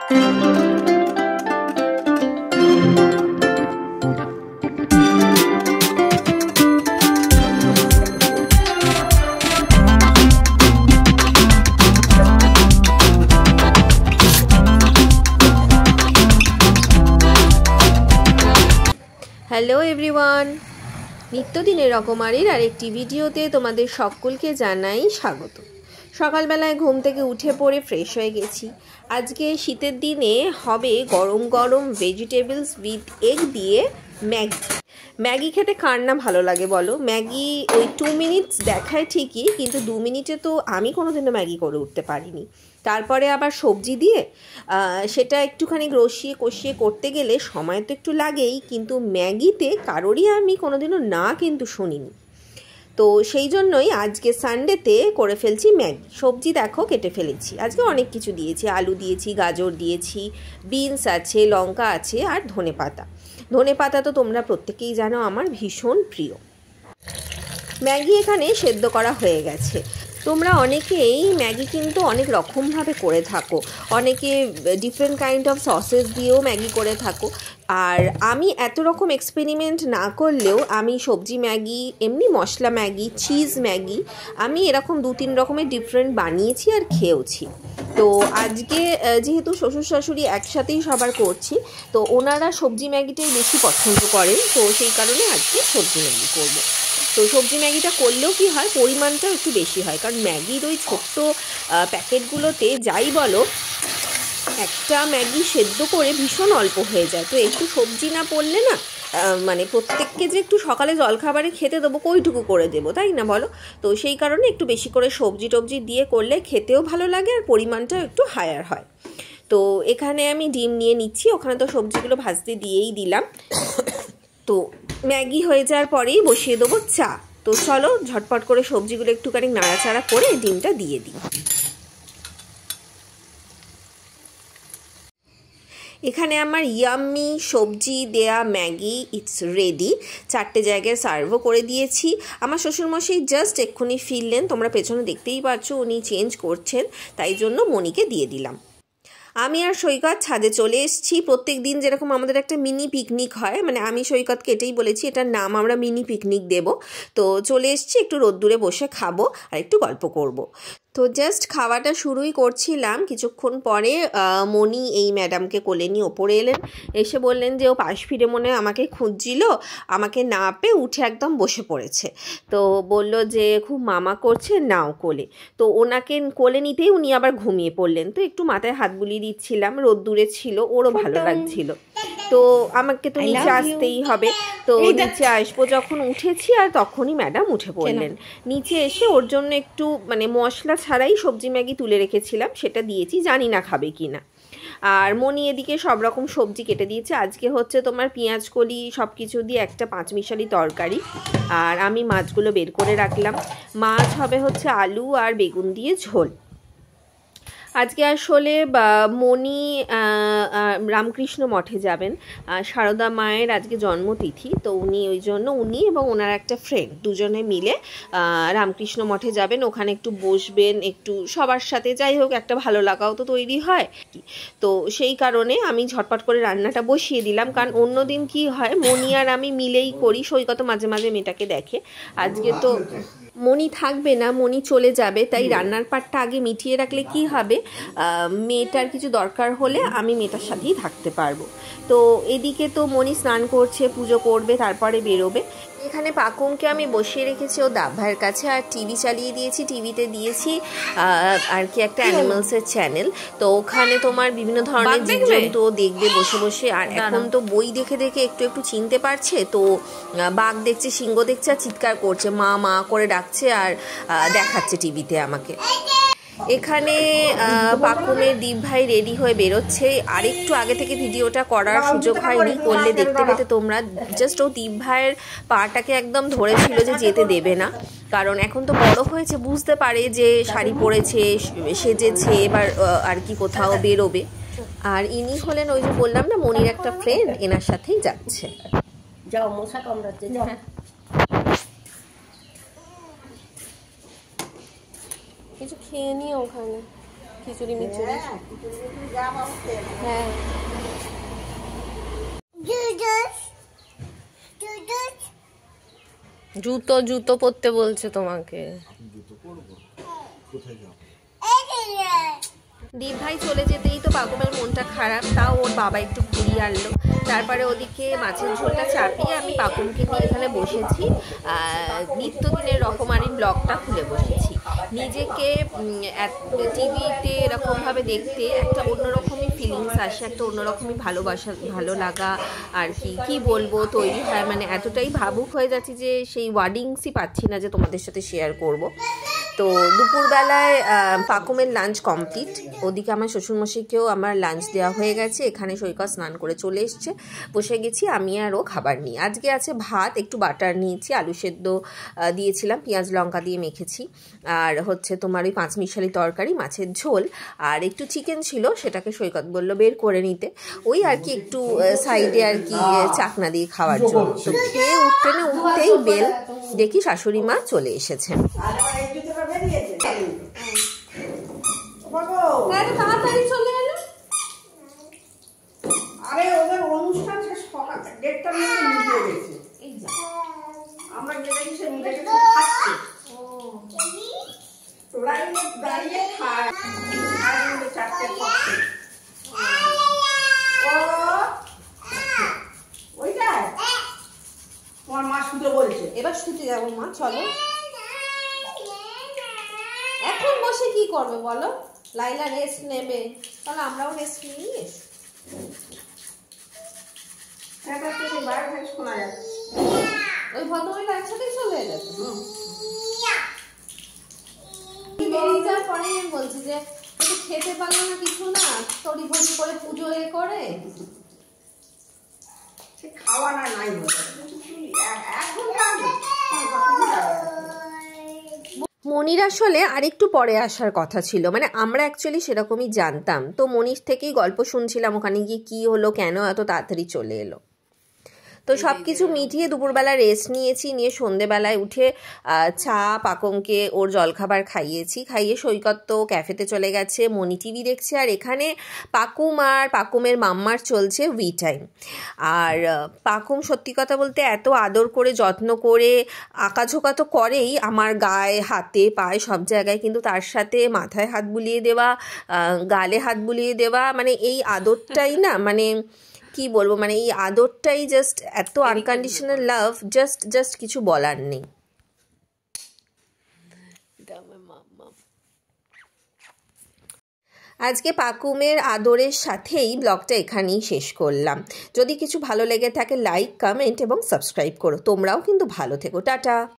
Hello everyone, নিত্যদিনের রকমারির আরেকটি ভিডিওতে তোমাদের সকলকে জানাই স্বাগত। সকালবেলায় ঘুম থেকে উঠে পড়ে ফ্রেশ হয়ে গেছি। আজকে শীতের দিনে হবে গরম গরম ভেজিটেবলস উইথ এগ দিয়ে ম্যাগি। ম্যাগি খেতে কার না ভালো লাগে বলো? ম্যাগি ওই 2 মিনিটস দেখায় ঠিকই, কিন্তু 2 মিনিটে তো আমি কোনোদিনও ম্যাগি করে উঠতে পারিনি। তারপরে আবার সবজি দিয়ে সেটা একটুখানি রসিয়ে কষিয়ে করতে গেলে সময় তো একটু লাগেই, কিন্তু ম্যাগিতে কারোরই আমি কোনোদিনও না কিন্তু শুনিনি। তো সেই জন্যই আজকে সানডেতে করে ফেলছি ম্যাগি। সবজি দেখো কেটে ফেলেছি, আজকে অনেক কিছু দিয়েছি, আলু দিয়েছি, গাজর দিয়েছি, বিনস আছে, লঙ্কা আছে আর ধনেপাতা। ধনেপাতা তো তোমরা প্রত্যেকেই জানো আমার ভীষণ প্রিয়। ম্যাগি এখানে সেদ্ধ করা হয়ে গেছে। তোমরা অনেকেই ম্যাগি কিন্তু অনেক রকমভাবে করে থাকো, অনেকে ডিফারেন্ট কাইন্ড অফ সসেস দিয়েও ম্যাগি করে থাকো। আর আমি এত রকম এক্সপেরিমেন্ট না করলেও আমি সবজি ম্যাগি, এমনি মশলা ম্যাগি, চিজ ম্যাগি, আমি এরকম 2-3 রকমের ডিফারেন্ট বানিয়েছি আর খেয়েওছি। তো আজকে যেহেতু শ্বশুর শাশুড়ি একসাথেই সবার করছি, তো ওনারা সবজি ম্যাগিটাই বেশি পছন্দ করেন, তো সেই কারণে আজকে সবজি ম্যাগি করবো। তো সবজি ম্যাগিটা করলেও কি হয়, পরিমাণটাও একটু বেশি হয়, কারণ ম্যাগির ওই ছোট্ট প্যাকেটগুলোতে যাই বলো একটা ম্যাগি সেদ্ধ করে ভীষণ অল্প হয়ে যায়। তো একটু সবজি না পড়লে না, মানে প্রত্যেককে যে একটু সকালে জলখাবারে খেতে দেবো কইটুকু করে দেবো, তাই না বলো? তো সেই কারণে একটু বেশি করে সবজি টবজি দিয়ে করলে খেতেও ভালো লাগে আর পরিমাণটাও একটু হায়ার হয়। তো এখানে আমি ডিম নিয়ে নিচ্ছি, ওখানে তো সবজিগুলো ভাজতে দিয়েই দিলাম। তো ম্যাগি হয়ে যাওয়ার পরেই বসিয়ে দেবো চা। তো চলো ঝটপট করে সবজিগুলো একটুখানি নাড়াচাড়া করে ডিমটা দিয়ে দিই। এখানে আমার ইয়াম্মি সবজি দেয়া ম্যাগি ইটস রেডি। 4টে জায়গায় সার্ভও করে দিয়েছি। আমার শ্বশুরমশাই জাস্ট এক্ষুনি ফিরলেন, তোমরা পেছনে দেখতেই পাচ্ছ উনি চেঞ্জ করছেন, তাই জন্য মনিকে দিয়ে দিলাম। আমি আর সৈকত ছাদে চলে এসেছি। প্রত্যেক দিন যেরকম আমাদের একটা মিনি পিকনিক হয়, মানে আমি সৈকতকে এটাই বলেছি এটার নাম আমরা মিনি পিকনিক দেব। তো চলে এসেছি, একটু রোদ্দুরে বসে খাবো আর একটু গল্প করব। তো জাস্ট খাওয়াটা শুরুই করছিলাম, কিছুক্ষণ পরে মনি এই ম্যাডামকে কোলে নিয়ে ওপরে এলেন, এসে বললেন যে ও পাশ ফিরে মনে আমাকে খুঁজছিল, আমাকে না পেয়ে উঠে একদম বসে পড়েছে। তো বলল যে খুব মামা করছে, নাও কোলে। তো ওনাকে কোলে নিতেই উনি আবার ঘুমিয়ে পড়লেন। তো একটু মাথায় হাত বুলিয়ে দিচ্ছিলাম, রোদ্দুরে ছিল, ওরও ভালো লাগছিল। তো আমাকে তো নিচে আসতেই হবে। তো নিচে আসবো যখন উঠেছি আর তখনই ম্যাডাম উঠে পড়লেন। নিচে এসে ওর জন্য একটু মানে মশলা ছাড়াই সবজি ম্যাগি তুলে রেখেছিলাম, সেটা দিয়েছি, জানি না খাবে কি না। আর মনি এদিকে সব রকম সবজি কেটে দিয়েছে। আজকে হচ্ছে তোমার পেঁয়াজ কলি সব কিছু দিয়ে একটা 5 মিশালি তরকারি, আর আমি মাছগুলো বের করে রাখলাম। মাছ হবে হচ্ছে আলু আর বেগুন দিয়ে ঝোল। আজকে আসলে মনি রামকৃষ্ণ মঠে যাবেন, সারদা মায়ের আজকে জন্মতিথি। তো উনি ওই জন্য উনি এবং ওনার একটা ফ্রেন্ড দুজনে মিলে রামকৃষ্ণ মঠে যাবেন, ওখানে একটু বসবেন, একটু সবার সাথে, যাই হোক একটা ভালো লাগাও তো তৈরি হয়। তো সেই কারণে আমি ঝটপট করে রান্নাটা বসিয়ে দিলাম, কারণ অন্যদিন কি হয় মনি আর আমি মিলেই করি, সৈকত মাঝে মাঝে মেয়েটাকে দেখে। আজকে তো মনি থাকবে না, মনি চলে যাবে, তাই রান্নার পাটটা আগে মিটিয়ে রাখলে কি হবে, মেয়েটার কিছু দরকার হলে আমি মেয়েটার সাথেই থাকতে পারবো। তো এদিকে তো মনি স্নান করছে, পুজো করবে, তারপরে বেরোবে। এখানে পাকুমকে আমি বসিয়ে রেখেছি ও দাভাইয়ের কাছে, আর টিভি চালিয়ে দিয়েছি। টিভিতে দিয়েছি আর কি একটা অ্যানিমালসের চ্যানেল। তো ওখানে তোমার বিভিন্ন ধরনের জীবজন্তু দেখবে বসে বসে। আর এখন তো বই দেখে দেখে একটু একটু চিনতে পারছে, তো বাঘ দেখছে, সিংহ দেখছে আর চিৎকার করছে, মা মা করে ডাকছে আর দেখাচ্ছে টিভিতে আমাকে। এখানে পাকুমের দীপ ভাই রেডি হয়ে বেরোচ্ছে। আরেকটু আগে থেকে ভিডিওটা করার সুযোগ হয়নি, করলে দেখতে পেতে তোমরা। জাস্ট ও দীপ ভাইয়ের পাটাকে একদম ধরেছিল যে যেতে দেবে না, কারণ এখন তো বড় হয়েছে, বুঝতে পারে যে শাড়ি পরেছে, সেজেছে, এবার আর কি কোথাও বেরোবে। আর ইনি হলেন ওই যে বললাম না মনির একটা ফ্রেন্ড, এনার সাথেই যাচ্ছে। যাও মশা কামড়াচ্ছে, যাও। কিছু খেয়ে নিও ওখানে। খিচুড়ি মিচুড়ি। হ্যাঁ জুতো জুতো পরতে বলছে তোমাকে। দীপ ভাই চলে যেতেই তো পাকুমের মনটা খারাপ, তাও ওর বাবা একটু ঘুরিয়ে আনলো। তারপরে ওদিকে মাছের ঝোলটা চাপিয়ে আমি পাকুমকে নিয়ে এখানে বসেছি, নিত্যদিনের রকমারি ব্লগটা খুলে বসেছি। নিজেকে টিভিতে এরকমভাবে দেখতে একটা অন্যরকমই ফিলিংস আসে, একটা অন্যরকমই ভালোবাসা, ভালো লাগা আর কি বলবো তৈরি হয়। মানে এতটাই ভাবুক হয়ে যাচ্ছি যে সেই ওয়ার্ডিংসই পাচ্ছি না যে তোমাদের সাথে শেয়ার করব। তো দুপুরবেলায় পাকুমের লাঞ্চ কমপ্লিট, ওদিকে আমার শ্বশুরমশাইকেও আমার লাঞ্চ দেওয়া হয়ে গেছে। এখানে সৈকত স্নান করে চলে এসছে, বসে গেছি আমি আর ও খাবার নিয়ে। আজকে আছে ভাত, একটু বাটার নিয়েছি, আলু সেদ্ধ দিয়েছিলাম, পেঁয়াজ লঙ্কা দিয়ে মেখেছি, আর হচ্ছে তোমার ওই পাঁচমিশালি তরকারি, মাছের ঝোল, আর একটু চিকেন ছিল, সেটাকে সৈকত বললো বের করে নিতে, ওই আর কি একটু সাইডে আর কি চাকনা দিয়ে খাওয়ার জন্য। তো খেয়ে উঠতেই বেল, দেখি শাশুড়ি মা চলে এসেছেন। তাড়াতাড়ি চলে এলো। আরে ওদের অনুষ্ঠান শেষ সকাল 1:30টার মধ্যে মিটিয়ে গেছে। আমরা গেলে সে মিটে গেছে, খাচ্ছে। তোরা দাঁড়িয়ে খায়, আর 4টে খাচ্ছে। ওইটা তোমার মা শুতে বলছে। এবার শুতে যাবো মা, চলো। এখন বসে কি করবে বলো? লাইলা রেস্ট নেবে, তাহলে আমরাও রেস্ট নিই। ওই ভদ্রমহিলা একসাথে চলে এলে বেরিয়ে যাওয়ার পরে বলছি যে খেতে পারলো না কিছু না, তড়ি ঘড়ি করে পুজো করে খাওয়া না নাই মনির আসলে আরেকটু পরে আসার কথা ছিল, মানে আমরা অ্যাকচুয়ালি সেরকমই জানতাম। তো মনির থেকেই গল্প শুনছিলাম ওখানে গিয়ে কী হলো, কেন এত তাড়াতাড়ি চলে এলো। তো সব কিছু মিটিয়ে দুপুরবেলা রেস্ট নিয়েছি, নিয়ে সন্ধেবেলায় উঠে চা পাকুমকে ওর জলখাবার খাইয়েছি, খাইয়ে সৈকত তো ক্যাফেতে চলে গেছে, মনি টিভি দেখছে, আর এখানে পাকুম আর পাকুমের মাম্মার চলছে উই টাইম। আর পাকুম সত্যি কথা বলতে এত আদর করে যত্ন করে আঁকাঝোঁকা তো করেই আমার গায়ে হাতে পায়ে সব জায়গায়, কিন্তু তার সাথে মাথায় হাত বুলিয়ে দেওয়া, গালে হাত বুলিয়ে দেওয়া, মানে এই আদরটাই না, মানে কি বলবো, মানে এই আদরটাই জাস্ট এত আনকন্ডিশনাল লাভ, জাস্ট কিছু বলার নেই। আজকে পাকুমের আদরের সাথেই ব্লগটা এখানেই শেষ করলাম। যদি কিছু ভালো লেগে থাকে লাইক, কমেন্ট এবং সাবস্ক্রাইব করো। তোমরাও কিন্তু ভালো থেকো, টাটা।